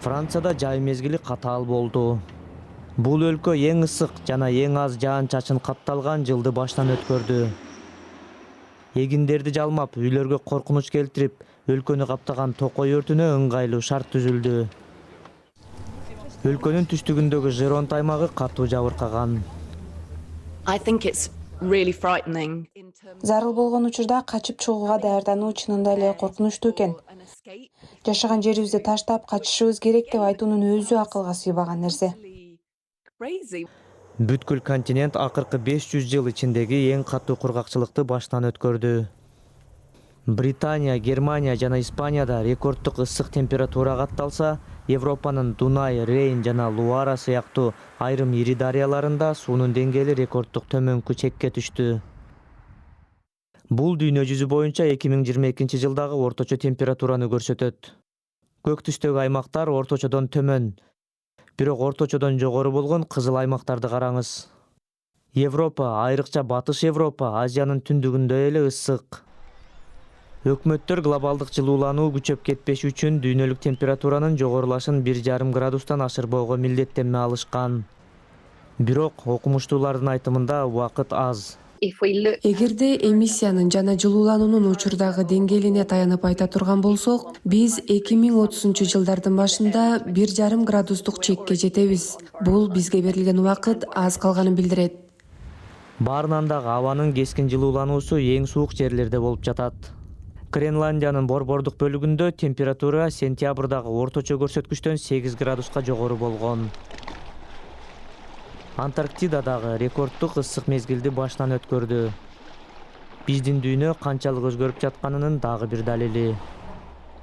Францияда жай мезгили катаал болду. Бул өлкө эң ысык жана эң аз жаан-чачын катталган жылды баштан өткөрдү. Эгиндерди жалмап, үйлөргө коркунуч келтирип, өлкөнү каптаган токой өртүнө ыңгайлуу шарт түзүлдү. Өлкөнүн түштүгүндөгү Жеронт аймагы катуу жабыркаган. I think it's really frightening. Зарыл болгон учурда качып чыгууга даярдануу чынында эле коркунучтуу экен. Жашаган жерибизди таштап качышыбыз керек деп айтуунун өзү акылга сыйбаган нерсе. Бүткүл континент акыркы 500 жыл ичиндеги эң катуу кургакчылыкты баштан өткөрдү. Британия, Германия жана Испанияда рекордтук ысык температура катталса, Европанын Дунай, Рейн жана Луара сыяктуу айрым ири дарыяларында суунун деңгээли рекордтук төмөнкү чекке түштү. Бул дүйнө жүзү боюнча 2022 жылдагы орточо температураны көрсөтөт. Көк түстөгү аймактар орточодон төмөн, бирок орточодон жогору болгон кызыл аймактарды караңыз. Европа, айрыкча Батыш Европа, Азиянын түндүгүндө эле ысык. Өкмөттөр глобалдык жылуулануу күчөп кетпеш үчүн дүйнөлүк температуранын жогорулашын 1,5 градустан ашырбоого милдеттенме алышкан. Бирок окумуштуулардын айтымында убакыт аз. Эгерде эмиссиянын жана жылуулануунун учурдагы деңгээлине таянып айта турган болсок, биз 2030 жылдардын башында 1,5 градустук чекке жетебиз. Бул бизге берилген убакыт аз калганын билдирет. Баарынан дагы абанын кескин жылуулануусу эң суук жерлерде болуп жатат. Гренландиянын борбордук бөлүгүндө температура сентябрдагы орточо көрсөткүчтөн 8 градуска жогору болгон. Антарктидадагы рекордтук ысык мезгилди баштан өткөрдү. Биздин дүйнө канчалык өзгөрүп жатканынын дагы бир далили.